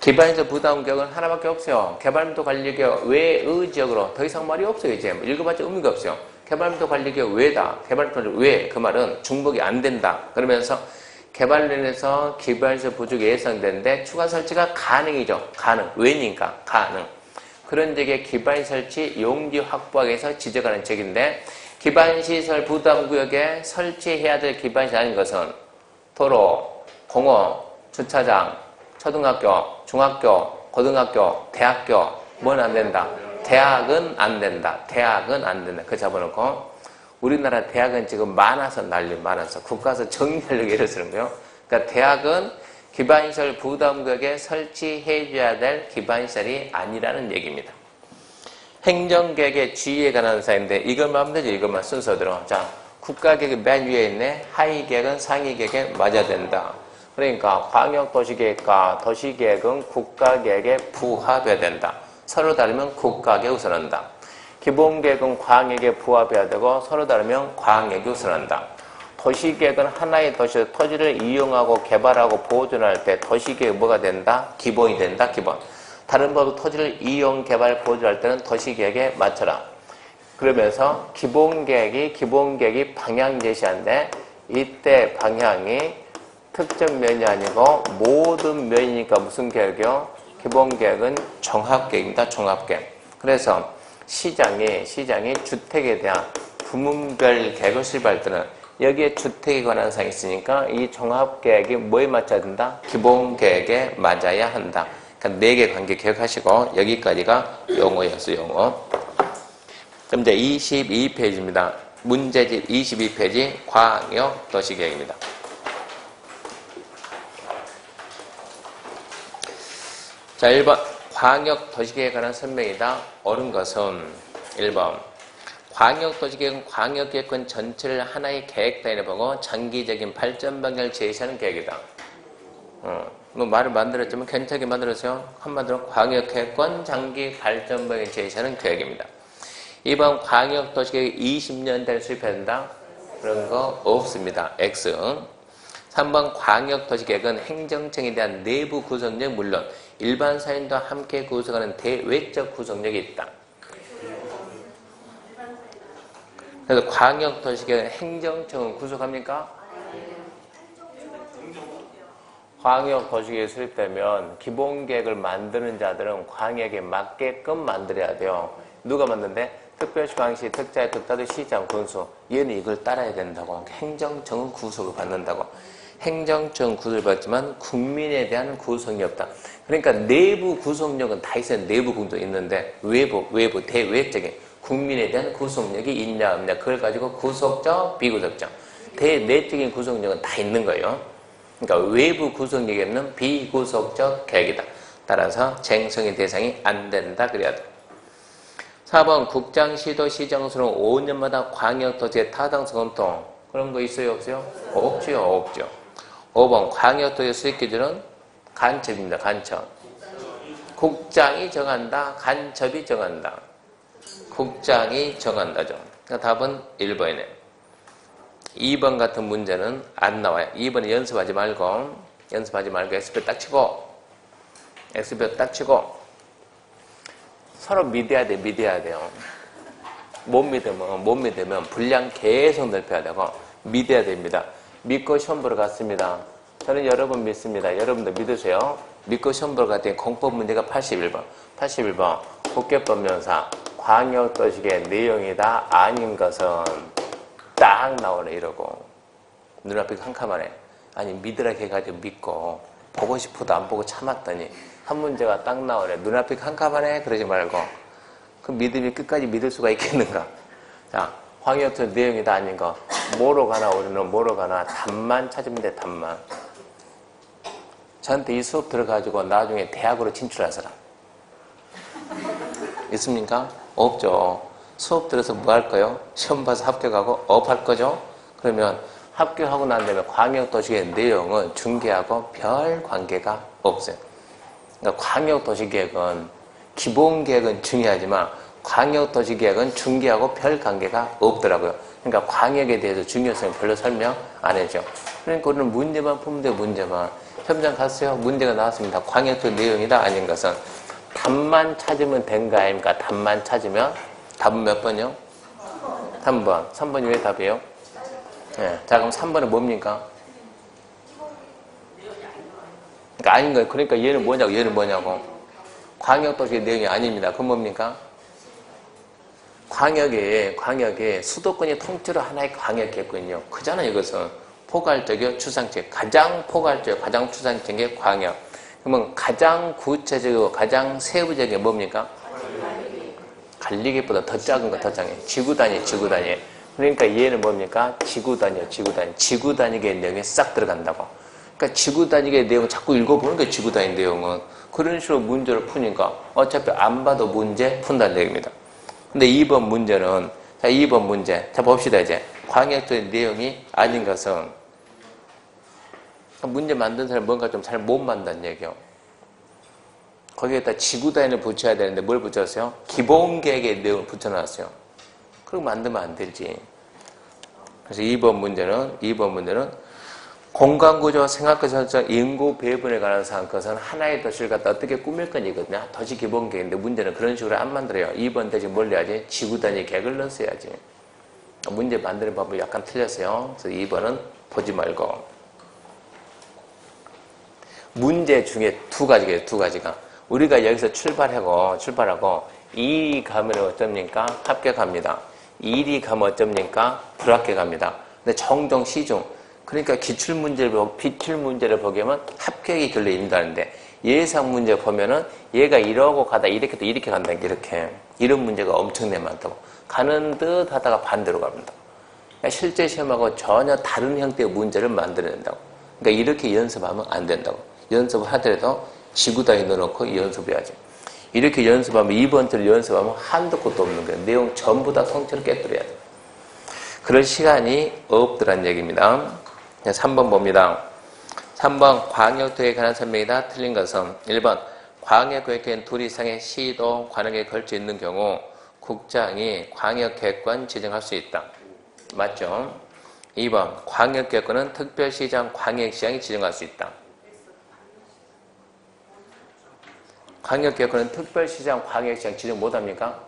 기반시설 부담격은 하나밖에 없어요. 개발밀도 관리격 외의 지역으로 더 이상 말이 없어요. 이제 읽어봤자 의미가 없어요. 개발밀도 관리격 외다. 개발밀도 외. 그 말은 중복이 안 된다. 그러면서 개발련에서 기반시설 부족 예상되는데 추가 설치가 가능이죠. 가능. 왜니까 가능. 그런 지역에 기반시설 설치 용지 확보하기 위해서 지적하는 지역인데 기반시설 부담구역에 설치해야 될 기반시설 아닌 것은 도로, 공원, 주차장, 초등학교, 중학교, 고등학교, 대학교, 뭐는 안 된다? 대학은 안 된다. 그거 잡아놓고 우리나라 대학은 지금 많아서 많아서 국가에서 정리하려고 애를 쓰는 거예요. 그러니까 대학은 기반시설 부담구역에 설치해줘야 될 기반시설이 아니라는 얘기입니다. 행정계획의 지위에 관한 사인데 이것만 하면 되죠. 이것만 순서대로. 자, 국가계획이 맨 위에 있네. 하위계획은 상위계획에 맞아야 된다. 그러니까 광역도시계획과 도시계획은 국가계획에 부합해야 된다. 서로 다르면 국가계획 우선한다. 기본계획은 광역에 부합해야 되고 서로 다르면 광역이 우선한다. 도시계획은 하나의 도시에서 토지를 이용하고 개발하고 보존할 때 도시계획 뭐가 된다? 기본이 된다. 기본. 다른 법 토지를 이용, 개발, 보존할 때는 도시계획에 맞춰라. 그러면서 기본계획이 방향 제시한데 이때 방향이 특정 면이 아니고 모든 면이니까 무슨 계획이요? 기본계획은 종합계획입니다. 종합계획. 그래서 시장이 주택에 대한 부문별 계획을 수립할 때는 여기에 주택에 관한 사항이 있으니까 이 종합계획이 뭐에 맞춰야 된다? 기본계획에 맞아야 한다. 그러니까 4개 관계 기억하시고 여기까지가 용어였어요. 용어. 그럼 이제 22페이지입니다. 문제집 22페이지 광역도시계획입니다. 자, 1번 광역도시계획에 관한 설명이다. 옳은 것은 1번 광역도시계획은 광역계획권 전체를 하나의 계획 단위로 보고 장기적인 발전 방향을 제시하는 계획이다. 뭐 말을 만들었지만 괜찮게 만들었어요. 한마디로 광역계획권 장기 발전 방향을 제시하는 계획입니다. 2번 광역도시계획 20년대를 수립해야 된다. 그런 거 없습니다. X. 3번 광역도시계획은 행정청에 대한 내부 구성력 물론 일반 사인도 함께 구성하는 대외적 구성력이 있다. 그래서 광역도시계획은 행정청은 구속합니까? 광역도시계획이 수립되면 기본계획을 만드는 자들은 광역에 맞게끔 만들어야 돼요. 누가 만드는데? 특별시, 광시, 특자의 특자도 시장, 군수. 얘는 이걸 따라야 된다고. 행정청은 구속을 받는다고. 행정청 구속을 받지만 국민에 대한 구성이 없다. 그러니까 내부 구속력은 다 있어요. 내부 구성이 있는데 외부, 대외적인 국민에 대한 구속력이 있냐 없냐 그걸 가지고 구속적, 비구속적 대내적인 구속력은 다 있는 거예요. 그러니까 외부 구속력이 없는 비구속적 계획이다. 따라서 쟁성의 대상이 안 된다 그래야 돼. 4번 국장, 시도, 시정수는 5년마다 광역도시의 타당성 검토 그런 거 있어요 없어요? 없죠. 5번 광역도시 수익 기준은 간첩입니다. 간첩. 국장이 정한다. 간첩이 정한다. 국장이 정한다죠. 그러니까 답은 1번이네. 2번 같은 문제는 안 나와요. 2번은 연습하지 말고 X표 딱 치고 서로 믿어야 돼요. 못 믿으면 분량 계속 넓혀야 되고 믿어야 됩니다. 믿고 시험 보러 갔습니다. 저는 여러분 믿습니다. 여러분도 믿으세요. 믿고 시험 보러 갔더니 공법 문제가 81번 국계법연사 광역도시계획 내용이다 아닌 것은 딱 나오네 이러고 눈앞이 캄캄하네. 아니 믿으라고 해가지고 믿고 보고 싶어도 안 보고 참았더니 한 문제가 딱 나오네. 눈앞이 캄캄하네 그러지 말고 그 믿음이 끝까지 믿을 수가 있겠는가. 자, 광역도시 내용이다 아닌 거 뭐로 가나 우리는 뭐로 가나 답만 찾으면 돼. 답만. 저한테 이 수업 들어가지고 나중에 대학으로 진출할 사람 있습니까? 없죠. 수업 들어서 뭐 할 거요? 시험 봐서 합격하고 업할 거죠? 그러면 합격하고 난 다음에 광역도시계획 내용은 중개하고 별 관계가 없어요. 그러니까 광역도시계획은 기본계획은 중요하지만 광역도시계획은 중개하고 별 관계가 없더라고요. 그러니까 광역에 대해서 중요성을 별로 설명 안 해줘. 그러니까 우리는 문제만 풀면 돼. 문제만. 현장 갔어요. 문제가 나왔습니다. 광역도시 내용이다 아닌 것은 답만 찾으면 된 거 아닙니까? 답만 찾으면. 답은 몇 번이요? 3번. 3번이 왜 답이에요? 네. 자, 그럼 3번은 뭡니까? 그러니까 아닌 거예요. 그러니까 얘는 뭐냐고. 광역도시 내용이 아닙니다. 그건 뭡니까? 광역에 수도권이 통째로 하나의 광역이었거든요. 그잖아요, 이것은. 포괄적이요, 추상적. 가장 포괄적, 가장 추상적인 게 광역. 그러면 가장 구체적이고 가장 세부적인 게 뭡니까? 관리계획보다 더 작은 거, 더 작은 거. 지구단위. 그러니까 얘는 뭡니까? 지구단위요. 지구 단위의 내용이 싹 들어간다고. 그러니까 지구 단위의 내용을 자꾸 읽어보는 게 지구 단위 내용은. 그런 식으로 문제를 푸니까 어차피 안 봐도 문제 푼다는 얘기입니다. 근데 2번 문제는, 자, 2번 문제. 자, 봅시다, 이제. 광역적인 내용이 아닌 것은, 문제 만든 사람이 뭔가 좀 잘 못 만든다는 얘기요. 거기에다 지구 단위를 붙여야 되는데 뭘 붙였어요? 기본계획의 내용을 붙여놨어요. 그럼 만들면 안 되지. 그래서 2번 문제는 공간구조, 생활권 설정, 인구 배분에 관한 사항, 그것은 하나의 도시를 갖다 어떻게 꾸밀 건이거든요. 도시 기본 계획인데 문제는 그런 식으로 안 만들어요. 2번 대신 뭘 해야지? 지구 단위 계획을 넣었어야지. 문제 만드는 방법이 약간 틀렸어요. 그래서 2번은 보지 말고. 문제 중에 두 가지가. 우리가 여기서 출발하고 2이 가면 어쩝니까? 합격합니다. 1이 가면 어쩝니까? 불합격합니다. 근데 종종 시중. 그러니까 기출문제를 보게 하면 합격이 결로 인다는데 예상 문제 보면은 얘가 이러고 가다 이렇게 또 이렇게 간다는 게 이렇게. 이런 문제가 엄청나게 많다고. 가는 듯 하다가 반대로 갑니다. 그러니까 실제 시험하고 전혀 다른 형태의 문제를 만들어낸다고. 그러니까 이렇게 연습하면 안 된다고. 연습을 하더라도 지구단위 넣어놓고 연습해야지. 이렇게 연습하면 2번째를 연습하면 한도 끝도 없는 거예요. 내용 전부 다 통째로 깨뜨려야 돼요. 그럴 시간이 없더란 얘기입니다. 3번 봅니다. 3번 광역도에 관한 설명이다. 틀린 것은 1번 광역계획엔 둘 이상의 시도 관역에 걸쳐 있는 경우 국장이 광역계획권 지정할 수 있다. 맞죠? 2번 광역계획권은 특별시장, 광역시장이 지정할 수 있다. 광역계획권은 특별시장, 광역시장 지정 못합니까?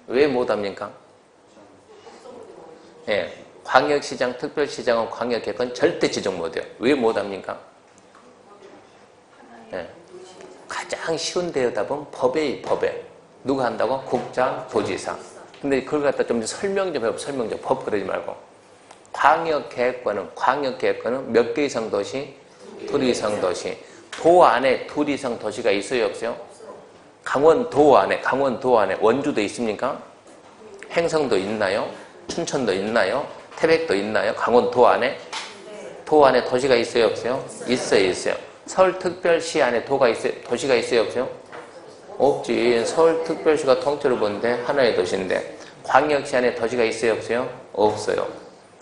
왜 못합니까? 예, 광역시장, 특별시장은 광역계획권 절대 지정 못해요. 왜 못합니까? 예, 가장 쉬운 대답은 법에. 누가 한다고? 국장, 도지사. 근데 그걸 갖다 좀 설명 좀 해봐. 법 그러지 말고. 광역계획권은 몇 개 이상 도시? 둘 이상 도시. 도 안에 둘 이상 도시가 있어요, 없어요? 강원도 안에 원주도 있습니까? 행성도 있나요? 춘천도 있나요? 태백도 있나요? 강원도 안에? 도 안에 도시가 있어요, 없어요? 있어요. 서울특별시 안에 도시가 있어요, 없어요? 없지. 서울특별시가 통째로 보는데 하나의 도시인데 광역시 안에 도시가 있어요, 없어요? 없어요.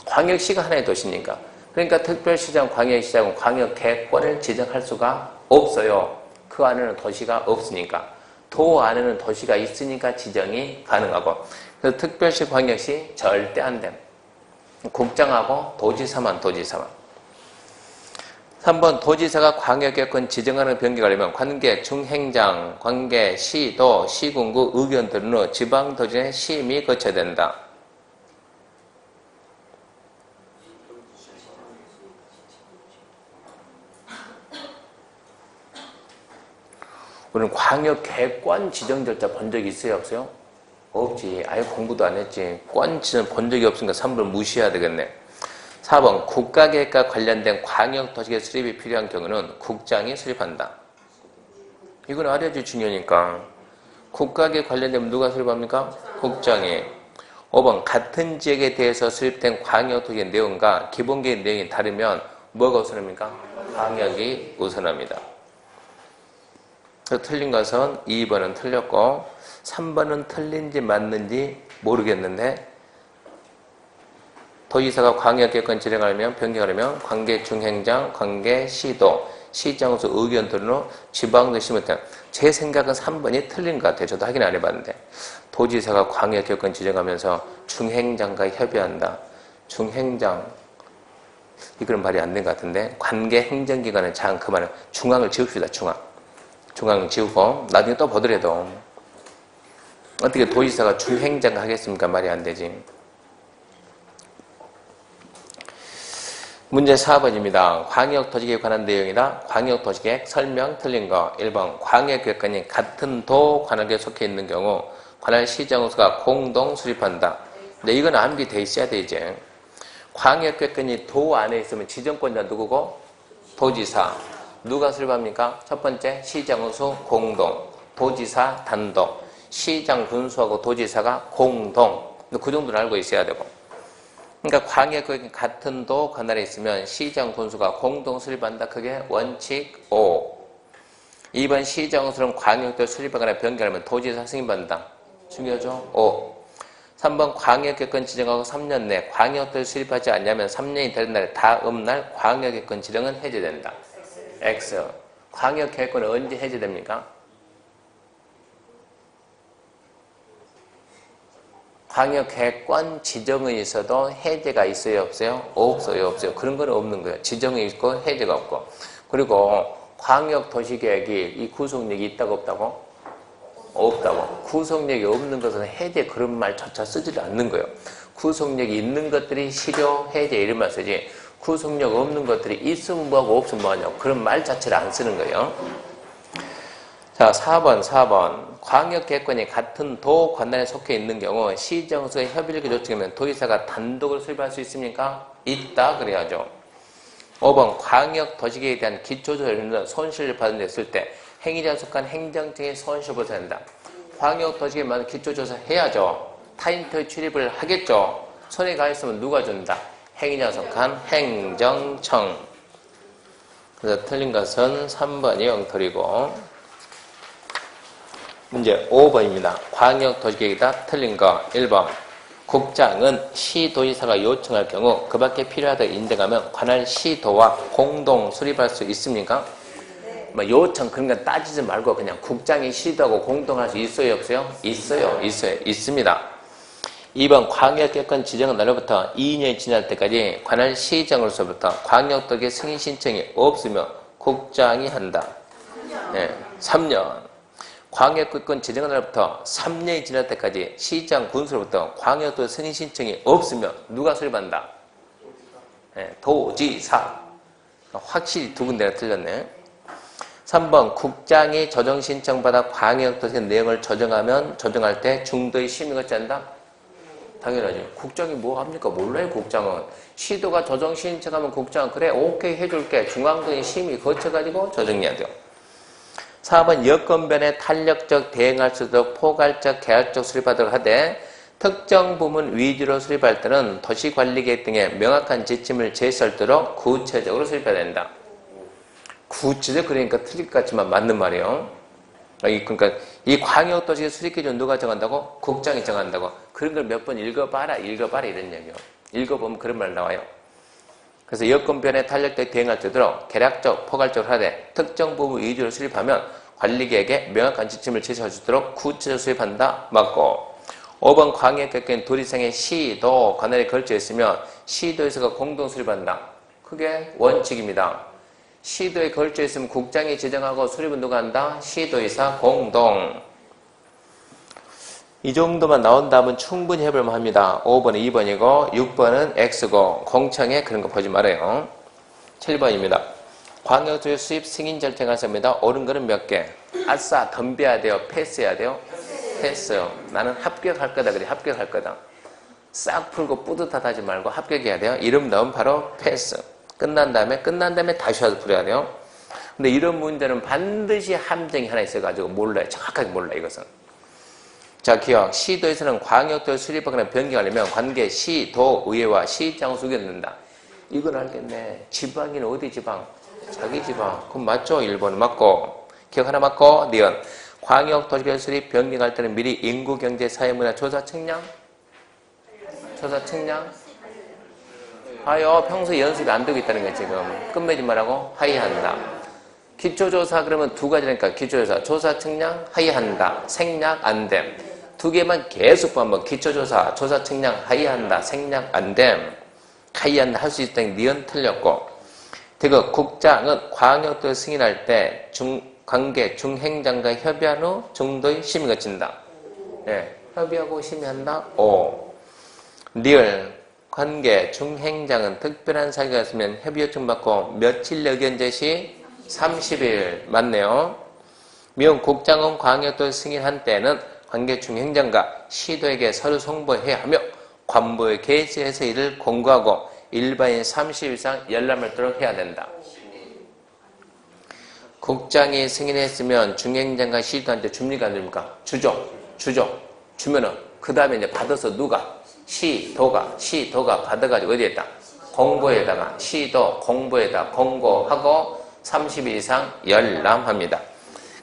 광역시가 하나의 도시니까. 그러니까 특별시장, 광역시장은 광역계획권을 지정할 수가 없어요. 그 안에는 도시가 없으니까. 도 안에는 도시가 있으니까 지정이 가능하고. 그래서 특별시, 광역시 절대 안 됨. 국장하고 도지사만. 3번 도지사가 광역계획권 지정하는 변경하려면 관계 중행장, 관계 시도, 시군구 의견들은 지방도지의 심의 거쳐야 된다. 우리는 광역계획권 지정 절차 본 적이 있어요, 없어요? 없지. 아예 공부도 안 했지. 권 지정 본 적이 없으니까 3번 무시해야 되겠네. 4번 국가계획과 관련된 광역도시계획 수립이 필요한 경우는 국장이 수립한다. 이건 알아야지 중요하니까. 국가계획 관련되면 누가 수립합니까? 국장이. 5번 같은 지역에 대해서 수립된 광역도시계획 내용과 기본계획 내용이 다르면 뭐가 우선합니까? 광역이 우선합니다. 틀린 것은 2번은 틀렸고 3번은 틀린지 맞는지 모르겠는데 도지사가 광역계획권 지정하려면 변경하려면 관계중행장, 관계시도, 시장으로서 의견 들은 지방도시 제 생각은 3번이 틀린 것 같아요. 저도 확인 안 해봤는데 도지사가 광역계획권 지정하면서 중행장과 협의한다. 중행장 이거는 말이 안 된 것 같은데 관계행정기관은 장 그만해. 중앙을 지읍시다. 중앙을 지우고 나중에 또 보더라도 어떻게 도지사가 중행장 하겠습니까? 말이 안 되지. 문제 4번입니다. 광역도시계획에 관한 내용이다. 광역도시계획 설명 틀린 거. 1번 광역계획권이 같은 도 관할에 속해 있는 경우 관할 시정수가 공동 수립한다. 근데 이건 암기돼 있어야 돼 이제. 광역계획권이 도 안에 있으면 지정권자 누구고? 도지사. 누가 수립합니까? 첫 번째 시정수 공동, 도지사 단독. 시장 군수하고 도지사가 공동. 그 정도는 알고 있어야 되고. 그러니까 광역계획이 같은 도 관할에 있으면 시장 군수가 공동 수립한다. 그게 원칙 5. 2번 시정수는 광역도 수립하거나 변경하면 도지사 승인받는다. 중요하죠? 5. 3번 광역계획권 지정하고 3년 내 광역도를 수립하지 않냐면 3년이 되는 날 다음 날 광역계획권 지정은 해제된다. X. 광역계획권은 언제 해제됩니까? 광역객관 지정은 있어도 해제가 있어요, 없어요? 없어요, 없어요. 그런 건 없는 거예요. 지정이 있고 해제가 없고. 그리고 광역도시계획이 이 구속력이 있다고 없다고? 없다고. 구속력이 없는 것은 해제 그런 말조차 쓰지를 않는 거예요. 구속력이 있는 것들이 실효, 해제 이런 말 쓰지. 구속력 없는 것들이 있으면 뭐하고 없으면 뭐하냐고. 그런 말 자체를 안 쓰는 거예요. 자, 4번. 광역객관이 같은 도 관할에 속해 있는 경우 시정수의 협의를 요청하면 도의사가 단독으로 수립할 수 있습니까? 있다 그래야죠. 5번 광역도시계획에 대한 기초조사를 손실을 받은 데 있을 때 행위자 속한 행정적인 손실을 보셔야 한다. 광역도시계획만 기초조사 해야죠. 타인터의 출입을 하겠죠. 손해 가 있으면 누가 준다? 행위자 속한 행정청. 그래서 틀린 것은 3번이 엉터리고. 문제 5번입니다. 광역도시계획이다. 틀린 거 1번. 국장은 시도의사가 요청할 경우 그 밖에 필요하다고 인정하면 관할 시도와 공동 수립할 수 있습니까? 뭐 요청 그런 건 따지지 말고 그냥 국장이 시도하고 공동할 수 있어요, 없어요? 있어요, 있습니다. 2번 광역객관 지정은 날로부터 2년이 지날 때까지 관할 시정으로서부터 광역도계 승인 신청이 없으면 국장이 한다. 네, 3년. 광역객관 지정한 날부터 3년이 지날 때까지 시장 군수로부터 광역도 승인 신청이 없으면 누가 수립한다? 네, 도지사. 확실히 두 군데가 틀렸네. 3번 국장이 조정 신청받아 광역도의 내용을 조정할 때 중도의 심의가 짠다? 당연하죠. 국장이 뭐 합니까? 몰라요, 국장은. 시도가 조정 신청하면 국장은 그래 오케이 해줄게. 중앙도의 심의 거쳐가지고 조정해야 돼요. 4번 여건변에 탄력적 대응할 수 있도록 포괄적 계획적 수립하도록 하되 특정 부문 위주로 수립할 때는 도시관리계획 등의 명확한 지침을 제시하도록 구체적으로 수립해야 된다. 구체적 그러니까 틀릴 것 같지만 맞는 말이에요. 그러니까 이 광역도시 수립 기준 누가 정한다고? 국장이 정한다고. 그런 걸 몇 번 읽어봐라 이런 얘기예요. 읽어보면 그런 말 나와요. 그래서 여건변에 탄력적 대응할 수 있도록 계략적, 포괄적으로 하되 특정 부분 위주로 수립하면 관리계획에 명확한 지침을 제시할 수 있도록 구체적으로 수립한다. 맞고 5번 광역객관 도지사의 시도 관할에 걸쳐 있으면 시도에서가 공동 수립한다. 그게 원칙입니다. 시도에 걸쳐 있으면 국장이 지정하고 수립은 누가 한다? 시도의사 공동. 이 정도만 나온 다음은 충분히 해볼만 합니다. 5번은 2번이고 6번은 X고 공청에 그런 거 보지 말아요. 7번입니다. 광역도시 수입 승인 절차가 있습니다. 옳은 거는 몇 개? 아싸 덤벼야 돼요? 패스해야 돼요? 패스요. 나는 합격할 거다 그래. 합격할 거다. 싹 풀고 뿌듯하다 하지 말고 합격해야 돼요. 이름 넣으면 바로 패스. 끝난 다음에 다시 와서 풀어야 돼요. 근데 이런 문제는 반드시 함정이 하나 있어가지고 몰라요. 정확하게 몰라 이것은. 자, 기억. 시도에서는 광역도를 수립하거나 변경하려면 관계 시도의회와 시장을 수견된다. 이건 알겠네. 지방이는 어디 지방? 자기 지방. 그럼 맞죠? 1번은 맞고. 기억 하나 맞고. 니은. 광역도시별 수립 변경할 때는 미리 인구, 경제, 사회, 문화 조사 측량? 조사 측량? 하여 평소에 연습이 안 되고 있다는 거야 지금. 끝맺지 말라고 하이한다. 기초조사 그러면 두 가지니까 기초조사, 조사 측량 하이한다. 생략 안 됨. 두 개만 계속 보면 기초조사, 조사 측량 하이한다. 생략 안 됨. 하이한다 할 수 있다는 니은 틀렸고. 대거 국장은 광역도 승인할 때 관계 중행장과 협의한 후 중도의 심의가 진다. 네, 협의하고 심의한다. 오. 리얼 관계 중행장은 특별한 사유가 있으면 협의 요청 받고 며칠 의견 제시 30일 맞네요. 미용 국장은 광역도 승인한 때는 관계 중행장과 시도에게 서류 송보해야 하며 관보에 게시해서 이를 공고하고 일반인 30일 이상 열람을 하도록 해야 된다. 국장이 승인했으면 중행장과 시도한테 줍니까 안 줍니까? 주죠. 주면은 그 다음에 이제 받아서 누가? 시도가 받아가지고 어디에다? 공보에다가 시도 공보에다 공고하고 30일 이상 열람합니다.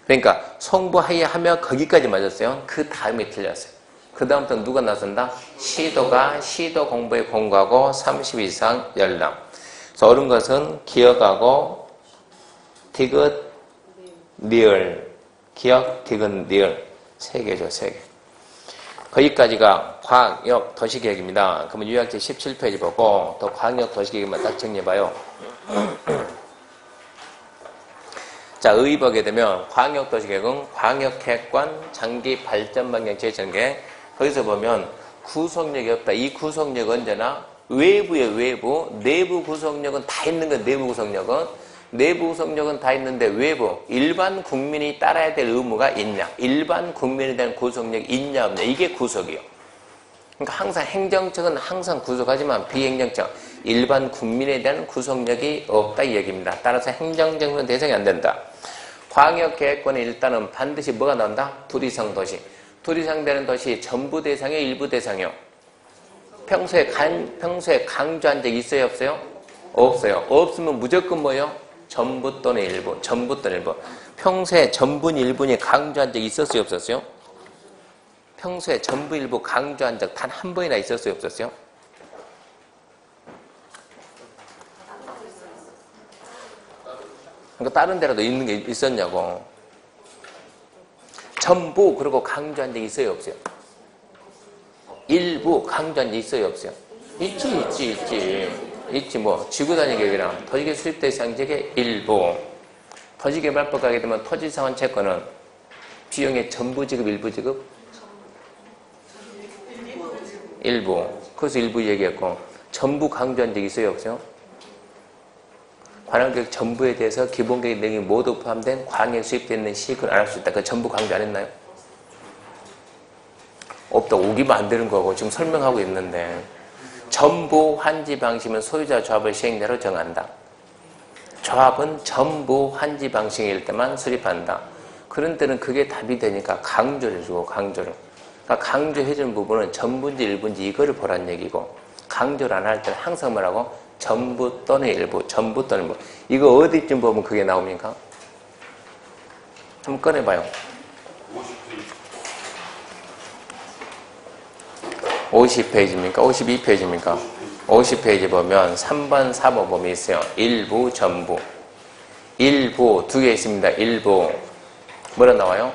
그러니까 송부하여 하며 거기까지 맞았어요. 그 다음에 틀렸어요. 그 다음부터 누가 나선다? 시도가 시도 공부에 공고하고 30일 이상 열람. 그래서 옳은 것은 기억하고 디귿 리얼 기억 디귿 리얼 세 개죠. 세 개. 거기까지가 광역 도시계획입니다. 그러면 요약지 17페이지 보고 또 광역 도시계획만 딱 정리해봐요. 자, 의의 보게 되면 광역 도시계획은 광역계획관 장기 발전 방향 제정계. 거기서 보면 구속력이 없다. 이 구속력은 언제나 외부의 외부, 내부 구속력은 다 있는 건 내부 구속력은 다 있는데 외부, 일반 국민이 따라야 될 의무가 있냐, 일반 국민에 대한 구속력이 있냐 없냐, 이게 구속이요. 그러니까 항상 행정청은 항상 구속하지만 비행정청, 일반 국민에 대한 구속력이 없다 이 얘기입니다. 따라서 행정정부는 대상이 안 된다. 광역계획권에 일단은 반드시 뭐가 나온다? 둘 이상 도시. 둘 이상 되는 도시 전부 대상이요, 일부 대상이요? 평소에 강조한 적 있어요, 없어요? 없어요. 없으면 무조건 뭐예요? 전부 또는 일부, 전부 또는 일부. 평소에 전분 일분이 강조한 적 있었어요, 없었어요? 평소에 전부 일부 강조한 적 단 한 번이나 있었어요, 없었어요? 그러니까 다른 데라도 있는 게 있었냐고. 전부 그러고 강조한 적 있어요, 없어요? 일부 강조한 적 있어요, 없어요? 있지. 뭐 지구단위계획이랑 토지계 수립 대상지역의 일부. 토지개발법 가게 되면 토지상환 채권은 비용의 전부 지급, 일부 지급? 일부. 그래서 일부 얘기했고, 전부 강조한 적 있어요, 없어요? 관할계획 전부에 대해서 기본계획 내용이 모두 포함된 광역에 수립되어 있는 시익을 안 할 수 있다. 그 전부 강조 안 했나요? 없다. 오기만 안 되는 거고 지금 설명하고 있는데, 전부 환지 방식이면 소유자 조합을 시행자로 정한다. 조합은 전부 환지 방식일 때만 수립한다. 그런 때는 그게 답이 되니까 강조를 해주고, 강조를. 그러니까 강조해주는 부분은 전부인지 일부인지 이거를 보란 얘기고, 강조를 안 할 때는 항상 뭐라고? 전부 또는 일부, 전부 또는 일부. 이거 어디쯤 보면 그게 나옵니까? 한번 꺼내봐요. 50페이지입니까? 52페이지입니까? 50페이지 보면 3번, 4번 보면 있어요. 일부, 전부. 일부, 두 개 있습니다. 일부. 뭐라 나와요?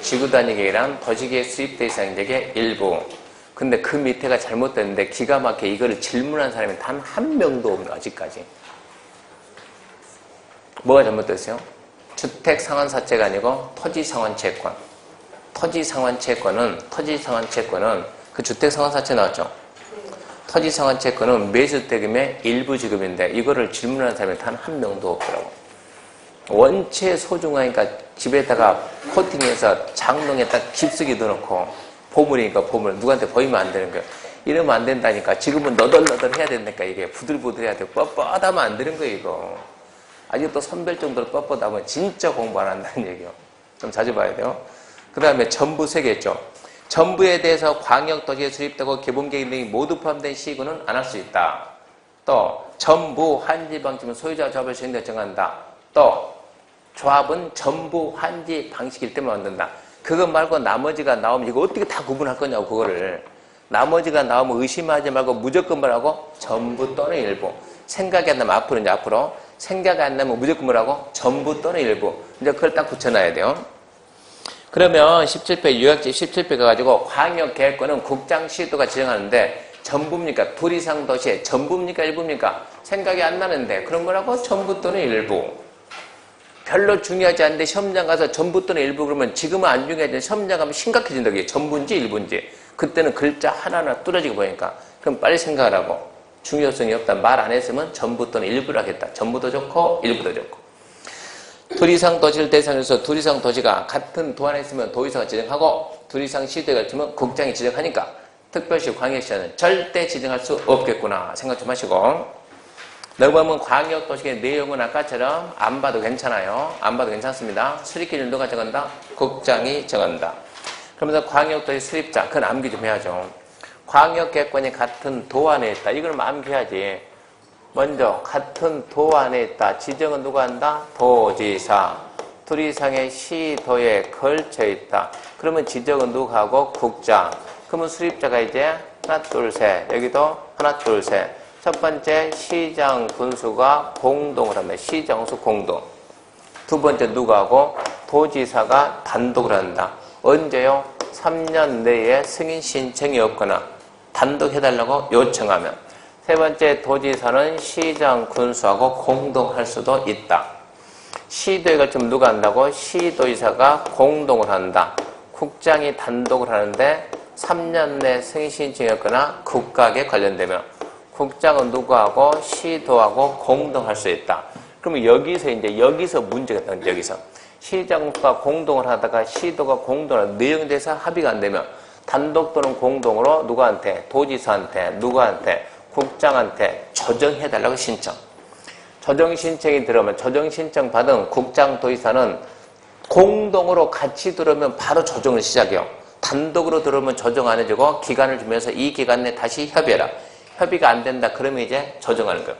지구단위계획이란 도시계획 수립 대상지역의 일부. 근데 그 밑에가 잘못됐는데 기가 막히게 이거를 질문한 사람이 단 한 명도 없는 아직까지. 뭐가 잘못됐어요? 주택상환사채가 아니고 토지상환채권. 토지상환채권은 그 주택상환사채 나왔죠? 토지상환채권은 매주대금의 일부 지급인데 이거를 질문하는 사람이 단 한 명도 없더라고. 원체 소중하니까 집에다가 코팅해서 장롱에다 깊숙이 넣어놓고 보물이니까 보물 누구한테 보이면 안 되는 거예요. 이러면 안 된다니까. 지금은 너덜너덜 해야 된다니까. 이게 부들부들 해야 되고 뻣뻣하면 안 되는 거예요 이거. 아직도 선별 정도로 뻣뻣하면 진짜 공부 안 한다는 얘기예요. 좀 자주 봐야 돼요. 그 다음에 전부 세 개 있죠. 전부에 대해서 광역도시에 수립되고 기본계획 등이 모두 포함된 시군은 안 할 수 있다. 또 전부 환지 방식은 소유자 조합을 시행자 정한다. 또 조합은 전부 환지 방식일 때만 만든다. 그거 말고 나머지가 나오면 이거 어떻게 다 구분할 거냐고. 그거를 나머지가 나오면 의심하지 말고 무조건 뭐라고? 전부 또는 일부. 생각이 안 나면 앞으로 이제 앞으로, 생각이 안 나면 무조건 뭐라고? 전부 또는 일부. 이제 그걸 딱 붙여놔야 돼요. 그러면 17페이지 요약지 17페이지 가가지고 광역계획권은 국장시도가 지정하는데 전부입니까? 둘 이상 도시에 전부입니까? 일부입니까? 생각이 안 나는데 그럼 뭐라고? 전부 또는 일부. 별로 중요하지 않은데 시험장 가서 전부 또는 일부 그러면 지금은 안 중요하지만 시험장 가면 심각해진다. 그게 전부인지 일부인지. 그때는 글자 하나하나 뚜렷하게 보니까 그럼 빨리 생각하라고. 중요성이 없다. 말 안 했으면 전부 또는 일부를 하겠다. 전부도 좋고 일부도 좋고. 둘 이상 도시를 대상으로 둘 이상 도시가 같은 도 안에 있으면 도의사가 지정하고 둘 이상 시도에 걸치면 국장이 지정하니까 특별시 광역시는 절대 지정할 수 없겠구나 생각 좀 하시고, 넘어가면 광역도시의 내용은 아까처럼 안 봐도 괜찮아요. 안 봐도 괜찮습니다. 수립 기준 누가 정한다? 국장이 정한다. 그러면서 광역도시 수립자, 그건 암기 좀 해야죠. 광역계획권이 같은 도 안에 있다. 이걸 암기해야지. 먼저 같은 도 안에 있다. 지정은 누가 한다? 도지사. 둘 이상의 시도에 걸쳐 있다. 그러면 지정은 누가 하고? 국장. 그러면 수립자가 이제 하나 둘 셋. 여기도 하나 둘 셋. 첫 번째 시장 군수가 공동을 합니다. 시장수 공동. 두 번째 누가 하고? 도지사가 단독을 한다. 언제요? 3년 내에 승인 신청이 없거나 단독 해달라고 요청하면. 세 번째, 도지사는 시장, 군수하고 공동할 수도 있다. 시도에 걸치면 누가 한다고? 시도지사가 공동을 한다. 국장이 단독을 하는데 3년 내 승인 신청이 없거나 국각에 관련되면 국장은 누구하고? 시도하고 공동할 수 있다. 그러면 여기서 문제가 있다는 거죠. 여기서 시장과 공동을 하다가 시도가 공동을 내용에 대해서 합의가 안 되면 단독 또는 공동으로 누구한테? 도지사한테, 누구한테? 국장한테 조정해달라고 신청. 조정 신청이 들어오면 조정 신청 받은 국장, 도지사는 공동으로 같이 들어오면 바로 조정을 시작해요. 단독으로 들어오면 조정 안 해주고 기간을 주면서 이 기간 내에 다시 협의해라. 협의가 안 된다. 그러면 이제 조정하는 거예요.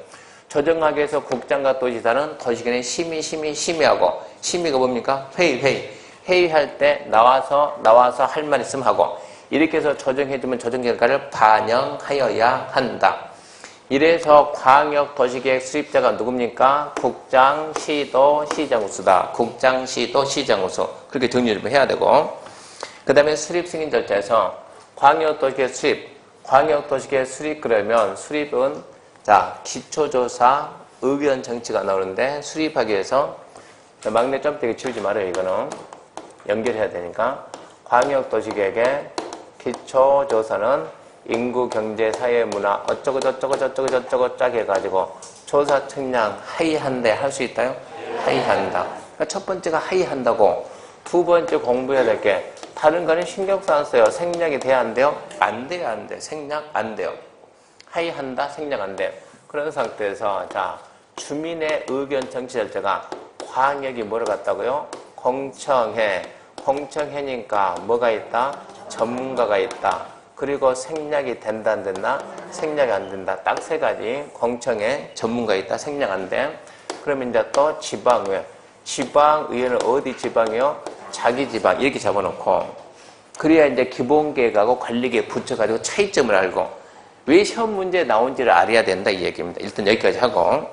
조정하기 위해서 국장과 도지사는 도시간에 심의하고, 심의가 뭡니까? 회의할 때 나와서 할 말 있으면 하고, 이렇게 해서 조정해주면 조정 결과를 반영하여야 한다. 이래서 광역도시계획 수립자가 누굽니까? 국장, 시도, 시장우수다. 국장, 시도, 시장우수. 그렇게 정리를 해야 되고, 그 다음에 수립 승인 절차에서 광역도시계획 수립 그러면 수립은 자, 기초조사, 의견 정치가 나오는데 수립하기 위해서 막내 점프되게 치우지 말아요. 이거는 연결해야 되니까. 광역도시계획의 기초조사는 인구, 경제, 사회, 문화 어쩌고 쫙 해가지고 조사 측량 하이한데 할 수 있다요? 하이한다. 그러니까 첫 번째가 하이한다고. 두 번째 공부해야 될 게 다른 거는 신경 써 안 써요. 생략이 돼야 안 돼요? 안 돼요, 안 돼. 생략 안 돼요. 하이한다, 생략 안 돼. 그런 상태에서 자, 주민의 의견 정치 절차가 광역이 뭐를 갖다고요? 공청회니까 뭐가 있다? 전문가가 있다. 그리고 생략이 된다, 안 된다? 생략이 안 된다. 딱 세 가지. 공청회, 전문가 있다, 생략 안 돼. 그러면 이제 또 지방의회. 지방의회는 어디 지방이요? 자기 지방. 이렇게 잡아놓고. 그래야 이제 기본계획하고 관리계획 붙여가지고 차이점을 알고 왜 시험 문제에 나온지를 알아야 된다 이 얘기입니다. 일단 여기까지 하고.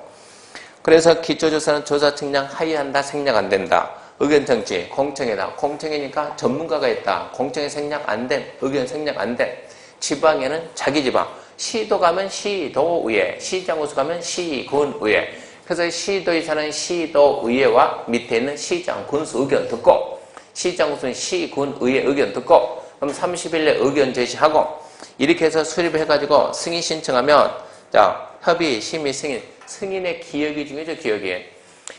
그래서 기초조사는 조사 측량 하이한다, 생략 안 된다. 의견 정치, 공청회다. 공청회니까 전문가가 있다. 공청회 생략 안 돼. 의견 생략 안 돼. 지방에는 자기 지방. 시도 가면 시도의회, 시장우수 가면 시군의회. 그래서 시도의사는 시도의회와 밑에 있는 시장, 군수 의견 듣고 시장우수는 시군의회 의견 듣고 그럼 30일 내 의견 제시하고 이렇게 해서 수립을 해가지고 승인 신청하면 자, 협의, 심의, 승인. 승인의 기억이 중요하죠, 기억이.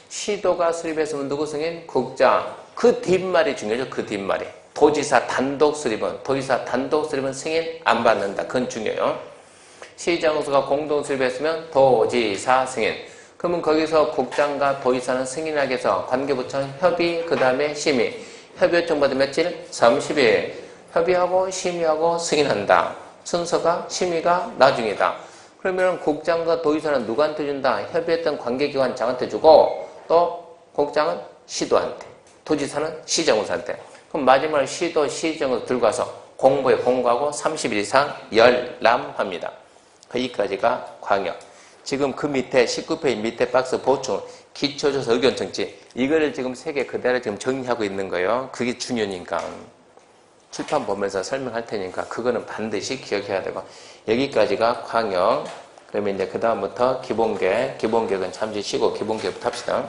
시도가 수립했으면 누구 승인? 국장. 그 뒷말이 중요하죠, 그 뒷말이. 도지사 단독 수립은 승인 안 받는다. 그건 중요해요. 시장우수가 공동 수립했으면 도지사 승인. 그러면 거기서 국장과 도지사는 승인하기 위해서 관계부처는 협의, 그 다음에 심의. 협의 요청 받은 며칠? 30일. 협의하고 심의하고 승인한다. 순서가 심의가 나중이다. 그러면 국장과 도지사는 누구한테 준다? 협의했던 관계기관장한테 주고 또 국장은 시도한테, 도지사는 시정우수한테. 그럼 마지막으로 시도, 시정우수 들고 와서 공부에 공부하고 30일 이상 열람합니다. 여기까지가 광역. 지금 그 밑에 19페이지 밑에 박스 보충 기초조사 의견 정치 이거를 지금 세 개 그대로 지금 정리하고 있는 거예요. 그게 중요니까. 출판 보면서 설명할 테니까 그거는 반드시 기억해야 되고 여기까지가 광역. 그러면 이제 그 다음부터 기본계획은 잠시 쉬고 기본계획부터 합시다.